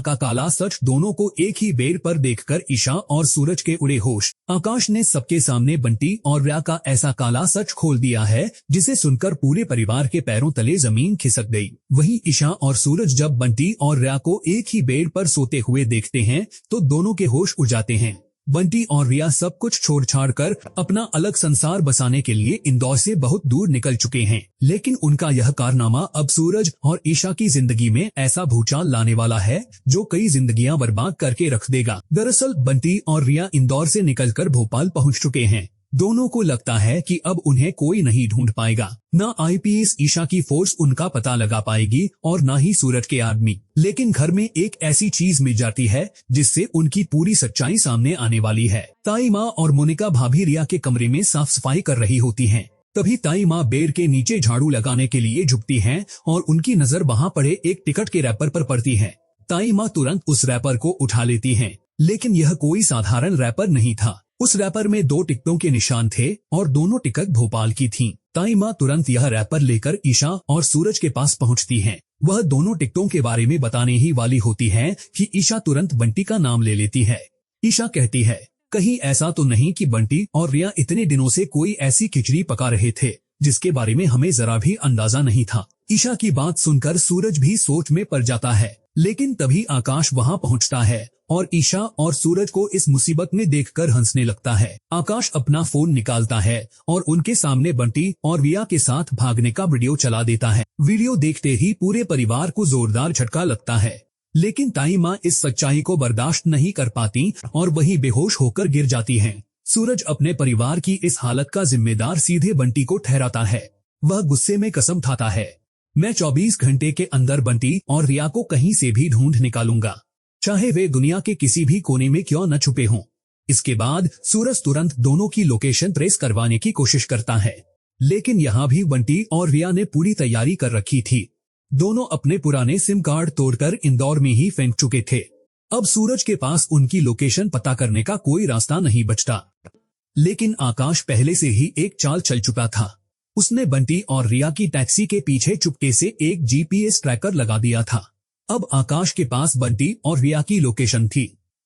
का काला सच दोनों को एक ही बेर पर देखकर ईशा और सूरज के उड़े होश। आकाश ने सबके सामने बंटी और रिया का ऐसा काला सच खोल दिया है जिसे सुनकर पूरे परिवार के पैरों तले जमीन खिसक गई। वहीं ईशा और सूरज जब बंटी और रिया को एक ही बेड पर सोते हुए देखते हैं तो दोनों के होश उड़ जाते हैं। बंटी और रिया सब कुछ छोड़ छाड़ कर अपना अलग संसार बसाने के लिए इंदौर से बहुत दूर निकल चुके हैं, लेकिन उनका यह कारनामा अब सूरज और ईशा की जिंदगी में ऐसा भूचाल लाने वाला है जो कई जिंदगियां बर्बाद करके रख देगा। दरअसल बंटी और रिया इंदौर से निकलकर भोपाल पहुंच चुके हैं। दोनों को लगता है कि अब उन्हें कोई नहीं ढूंढ पाएगा, न आईपीएस ईशा की फोर्स उनका पता लगा पाएगी और न ही सूरज के आदमी। लेकिन घर में एक ऐसी चीज मिल जाती है जिससे उनकी पूरी सच्चाई सामने आने वाली है। ताई माँ और मोनिका भाभी रिया के कमरे में साफ सफाई कर रही होती हैं। तभी ताई माँ बेड के नीचे झाड़ू लगाने के लिए झुकती हैं और उनकी नजर वहाँ पड़े एक टिकट के रैपर पर पड़ती है। ताई माँ तुरंत उस रैपर को उठा लेती हैं, लेकिन यह कोई साधारण रैपर नहीं था। उस रैपर में 2 टिकटों के निशान थे और दोनों टिकट भोपाल की थीं। ताई माँ तुरंत यह रैपर लेकर ईशा और सूरज के पास पहुंचती हैं। वह दोनों टिकटों के बारे में बताने ही वाली होती है कि ईशा तुरंत बंटी का नाम ले लेती है। ईशा कहती है, कहीं ऐसा तो नहीं कि बंटी और रिया इतने दिनों से कोई ऐसी खिचड़ी पका रहे थे जिसके बारे में हमें जरा भी अंदाजा नहीं था। ईशा की बात सुनकर सूरज भी सोच में पड़ जाता है, लेकिन तभी आकाश वहाँ पहुँचता है और ईशा और सूरज को इस मुसीबत में देखकर हंसने लगता है। आकाश अपना फोन निकालता है और उनके सामने बंटी और रिया के साथ भागने का वीडियो चला देता है। वीडियो देखते ही पूरे परिवार को जोरदार झटका लगता है, लेकिन ताई माँ इस सच्चाई को बर्दाश्त नहीं कर पाती और वही बेहोश होकर गिर जाती हैं। सूरज अपने परिवार की इस हालत का जिम्मेदार सीधे बंटी को ठहराता है। वह गुस्से में कसम खाता है, मैं 24 घंटे के अंदर बंटी और रिया को कहीं से भी ढूंढ निकालूंगा, चाहे वे दुनिया के किसी भी कोने में क्यों न छुपे हों। इसके बाद सूरज तुरंत दोनों की लोकेशन ट्रेस करवाने की कोशिश करता है, लेकिन यहाँ भी बंटी और रिया ने पूरी तैयारी कर रखी थी। दोनों अपने पुराने सिम कार्ड तोड़कर इंदौर में ही फेंक चुके थे। अब सूरज के पास उनकी लोकेशन पता करने का कोई रास्ता नहीं बचता, लेकिन आकाश पहले से ही एक चाल चल चुका था। उसने बंटी और रिया की टैक्सी के पीछे चुपके से एक जीपीएस ट्रैकर लगा दिया था। अब आकाश के पास बंटी और रिया की लोकेशन थी।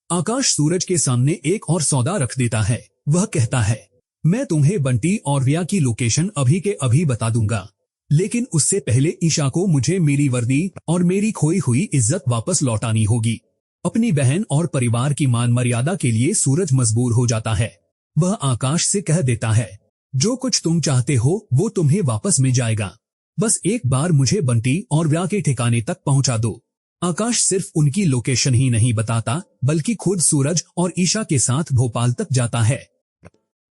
आकाश सूरज के सामने एक और सौदा रख देता है। वह कहता है, मैं तुम्हें बंटी और रिया की लोकेशन अभी के अभी बता दूंगा, लेकिन उससे पहले ईशा को मुझे मेरी वर्दी और मेरी खोई हुई इज्जत वापस लौटानी होगी। अपनी बहन और परिवार की मान मर्यादा के लिए सूरज मजबूर हो जाता है। वह आकाश से कह देता है, जो कुछ तुम चाहते हो वो तुम्हें वापस मिल जाएगा, बस एक बार मुझे बंटी और रिया के ठिकाने तक पहुंचा दो। आकाश सिर्फ उनकी लोकेशन ही नहीं बताता, बल्कि खुद सूरज और ईशा के साथ भोपाल तक जाता है।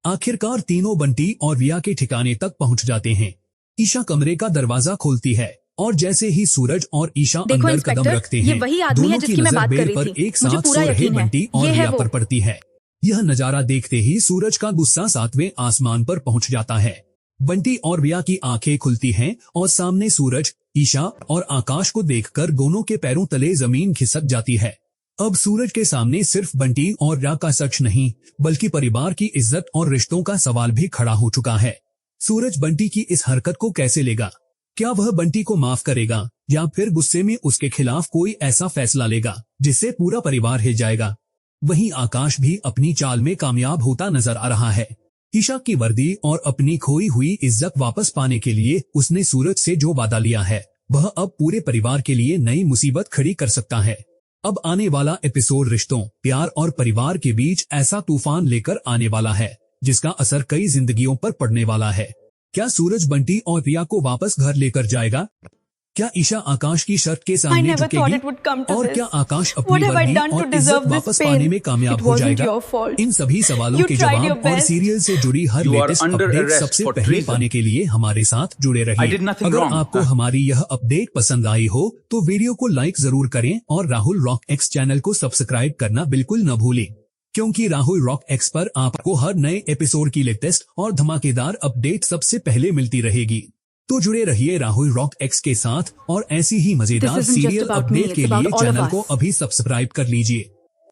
आखिरकार तीनों बंटी और रिया के ठिकाने तक पहुंच जाते हैं। ईशा कमरे का दरवाजा खोलती है और जैसे ही सूरज और ईशा अंदर कदम रखते हैं, दोनों की नजर बेड पर एक साथ सो रहे बंटी और रिया पर पड़ती है। यह नजारा देखते ही सूरज का गुस्सा 7वें आसमान पर पहुंच जाता है। बंटी और रिया की आंखें खुलती हैं और सामने सूरज, ईशा और आकाश को देखकर दोनों के पैरों तले जमीन खिसक जाती है। अब सूरज के सामने सिर्फ बंटी और रिया का सच नहीं, बल्कि परिवार की इज्जत और रिश्तों का सवाल भी खड़ा हो चुका है। सूरज बंटी की इस हरकत को कैसे लेगा? क्या वह बंटी को माफ करेगा या फिर गुस्से में उसके खिलाफ कोई ऐसा फैसला लेगा जिससे पूरा परिवार हिल जाएगा? वहीं आकाश भी अपनी चाल में कामयाब होता नजर आ रहा है। ईशा की वर्दी और अपनी खोई हुई इज्जत वापस पाने के लिए उसने सूरज से जो वादा लिया है, वह अब पूरे परिवार के लिए नई मुसीबत खड़ी कर सकता है। अब आने वाला एपिसोड रिश्तों, प्यार और परिवार के बीच ऐसा तूफान लेकर आने वाला है जिसका असर कई जिंदगियों पर पड़ने वाला है। क्या सूरज बंटी और रिया को वापस घर लेकर जाएगा? क्या ईशा आकाश की शर्त के सामने झुकेगी? और क्या आकाश अपनी वर्दी और इज्जत वापस पाने में कामयाब हो जाएगा? इन सभी सवालों के जवाब और सीरियल से जुड़ी हर लेटेस्ट अपडेट सबसे पहले पाने के लिए हमारे साथ जुड़े रहिए। अगर आपको हमारी यह अपडेट पसंद आई हो तो वीडियो को लाइक जरूर करें और राहुल रॉक एक्स चैनल को सब्सक्राइब करना बिल्कुल न भूलें, क्योंकि राहुल रॉक एक्स पर आपको हर नए एपिसोड की लेटेस्ट और धमाकेदार अपडेट सबसे पहले मिलती रहेगी। तो जुड़े रहिए राहुल रॉक एक्स के साथ और ऐसी ही मजेदार सीरियल अपडेट के लिए चैनल को अभी सब्सक्राइब कर लीजिए।